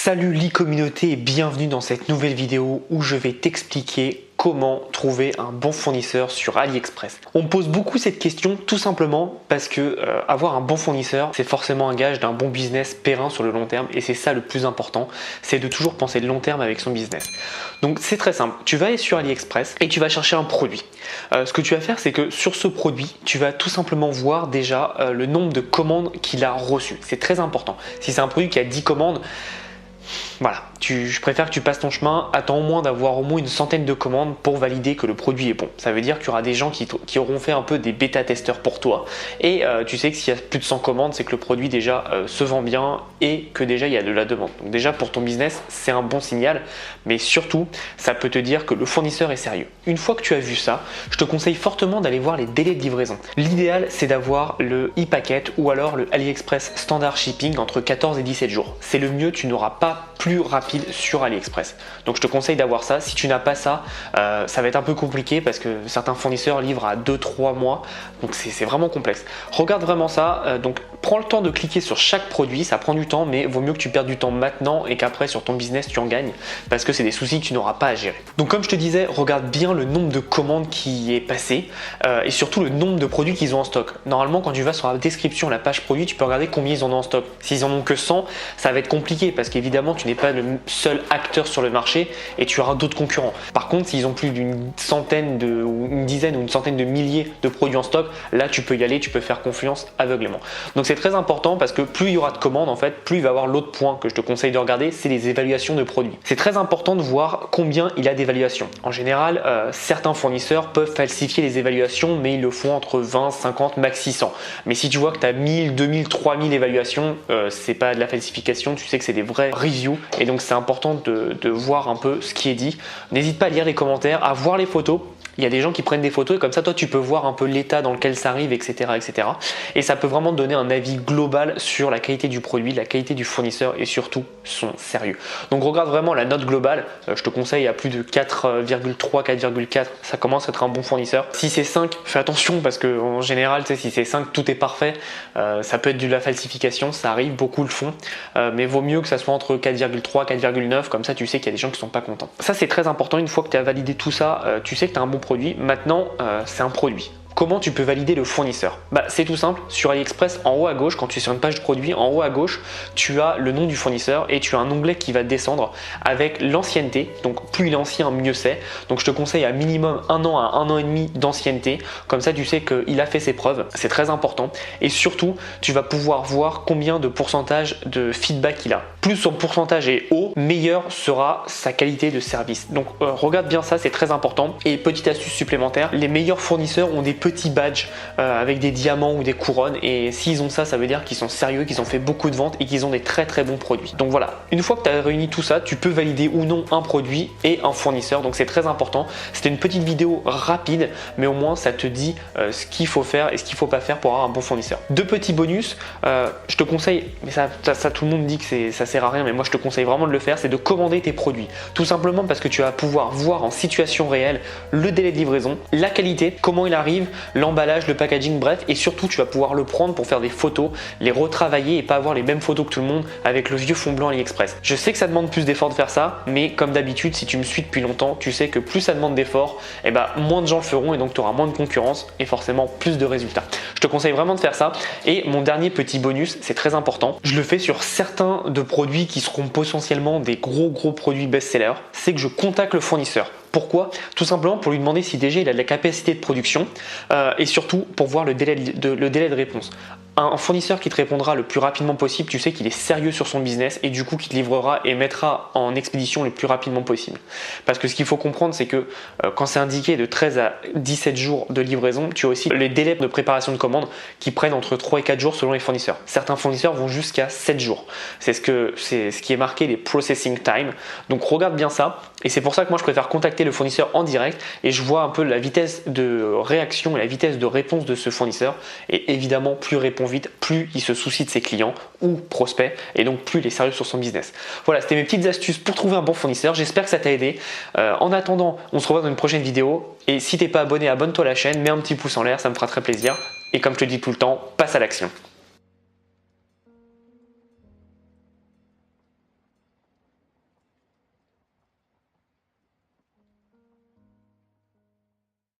Salut l'e-communauté et bienvenue dans cette nouvelle vidéo où je vais t'expliquer comment trouver un bon fournisseur sur AliExpress. On me pose beaucoup cette question tout simplement parce que avoir un bon fournisseur, c'est forcément un gage d'un bon business périn sur le long terme et c'est ça le plus important, c'est de toujours penser le long terme avec son business. Donc c'est très simple, tu vas aller sur AliExpress et tu vas chercher un produit. Ce que tu vas faire, c'est que sur ce produit, tu vas tout simplement voir déjà le nombre de commandes qu'il a reçues. C'est très important. Si c'est un produit qui a 10 commandes, voilà, je préfère que tu passes ton chemin, attends au moins d'avoir au moins une centaine de commandes pour valider que le produit est bon. Ça veut dire qu'il y aura des gens qui auront fait un peu des bêta-testeurs pour toi. Et tu sais que s'il y a plus de 100 commandes, c'est que le produit déjà se vend bien et que déjà il y a de la demande. Donc déjà pour ton business, c'est un bon signal, mais surtout, ça peut te dire que le fournisseur est sérieux. Une fois que tu as vu ça, je te conseille fortement d'aller voir les délais de livraison. L'idéal, c'est d'avoir le e-packet ou alors le AliExpress Standard Shipping entre 14 et 17 jours. C'est le mieux, tu n'auras pas plus rapide sur AliExpress. Donc je te conseille d'avoir ça. Si tu n'as pas ça, ça va être un peu compliqué parce que certains fournisseurs livrent à 2-3 mois. Donc c'est vraiment complexe. Regarde vraiment ça. Donc prends le temps de cliquer sur chaque produit. Ça prend du temps, mais vaut mieux que tu perdes du temps maintenant et qu'après sur ton business tu en gagnes parce que c'est des soucis que tu n'auras pas à gérer. Donc comme je te disais, regarde bien le nombre de commandes qui est passé et surtout le nombre de produits qu'ils ont en stock. Normalement, quand tu vas sur la description, la page produit, tu peux regarder combien ils en ont en stock. S'ils en ont que 100, ça va être compliqué parce qu'évidemment tu n'es pas le seul acteur sur le marché et tu auras d'autres concurrents. Par contre, s'ils ont plus d'une centaine ou une dizaine ou une centaine de milliers de produits en stock, là tu peux y aller, tu peux faire confiance aveuglément. Donc c'est très important parce que plus il y aura de commandes en fait, plus il va y avoir l'autre point que je te conseille de regarder, c'est les évaluations de produits. C'est très important de voir combien il a d'évaluations. En général, certains fournisseurs peuvent falsifier les évaluations, mais ils le font entre 20, 50, max 600. Mais si tu vois que tu as 1000, 2000, 3000 évaluations, c'est pas de la falsification, tu sais que c'est des vrais reviews et donc c'est important de voir un peu ce qui est dit. N'hésite pas à lire les commentaires, à voir les photos. Il y a des gens qui prennent des photos et comme ça toi tu peux voir un peu l'état dans lequel ça arrive, etc., etc. Et ça peut vraiment te donner un avis global sur la qualité du produit, la qualité du fournisseur et surtout son sérieux. Donc regarde vraiment la note globale. Je te conseille à plus de 4,3, 4,4, ça commence à être un bon fournisseur. Si c'est 5, fais attention parce que en général, tu sais, si c'est 5, tout est parfait. Ça peut être de la falsification, ça arrive, beaucoup le font. Mais vaut mieux que ça soit entre 4,3, 4,9, comme ça tu sais qu'il y a des gens qui sont pas contents. Ça c'est très important, une fois que tu as validé tout ça, tu sais que tu as un bon produit. Maintenant, c'est un produit. Comment tu peux valider le fournisseur? C'est tout simple, sur AliExpress, en haut à gauche, quand tu es sur une page de produit, en haut à gauche, tu as le nom du fournisseur et tu as un onglet qui va descendre avec l'ancienneté. Donc plus il est ancien, mieux c'est. Donc je te conseille à minimum 1 an à 1 an et demi d'ancienneté. Comme ça, tu sais qu'il a fait ses preuves. C'est très important. Et surtout, tu vas pouvoir voir combien de pourcentage de feedback il a. Plus son pourcentage est haut, meilleure sera sa qualité de service. Donc regarde bien ça, c'est très important. Et petite astuce supplémentaire, les meilleurs fournisseurs ont des petits badges avec des diamants ou des couronnes et s'ils ont ça, ça veut dire qu'ils sont sérieux, qu'ils ont fait beaucoup de ventes et qu'ils ont des très très bons produits. Donc voilà, une fois que tu as réuni tout ça, tu peux valider ou non un produit et un fournisseur, donc c'est très important. C'était une petite vidéo rapide, mais au moins ça te dit ce qu'il faut faire et ce qu'il faut pas faire pour avoir un bon fournisseur. Deux petits bonus, je te conseille, mais ça tout le monde dit que ça sert à rien, mais moi je te conseille vraiment de le faire, c'est de commander tes produits. Tout simplement parce que tu vas pouvoir voir en situation réelle le délai de livraison, la qualité, comment il arrive, l'emballage, le packaging, bref, et surtout tu vas pouvoir le prendre pour faire des photos, les retravailler et pas avoir les mêmes photos que tout le monde avec le vieux fond blanc AliExpress. Je sais que ça demande plus d'efforts de faire ça, mais comme d'habitude, si tu me suis depuis longtemps, tu sais que plus ça demande d'efforts, et moins de gens le feront et donc tu auras moins de concurrence et forcément plus de résultats. Je te conseille vraiment de faire ça. Et mon dernier petit bonus, c'est très important, je le fais sur certains de produits qui seront potentiellement des gros produits best-sellers, c'est que je contacte le fournisseur. Pourquoi? Tout simplement pour lui demander si déjà il a de la capacité de production et surtout pour voir le délai de réponse. Un fournisseur qui te répondra le plus rapidement possible, tu sais qu'il est sérieux sur son business et du coup qui te livrera et mettra en expédition le plus rapidement possible. Parce que ce qu'il faut comprendre, c'est que quand c'est indiqué de 13 à 17 jours de livraison, tu as aussi les délais de préparation de commande qui prennent entre 3 et 4 jours selon les fournisseurs. Certains fournisseurs vont jusqu'à 7 jours. C'est ce qui est marqué les processing time. Donc regarde bien ça et c'est pour ça que moi je préfère contacter le fournisseur en direct et je vois un peu la vitesse de réaction et la vitesse de réponse de ce fournisseur et évidemment plus il répond vite, plus il se soucie de ses clients ou prospects et donc plus il est sérieux sur son business. Voilà, c'était mes petites astuces pour trouver un bon fournisseur. J'espère que ça t'a aidé. En attendant, on se revoit dans une prochaine vidéo et si t'es pas abonné, abonne-toi à la chaîne, mets un petit pouce en l'air, ça me fera très plaisir et comme je te dis tout le temps, passe à l'action.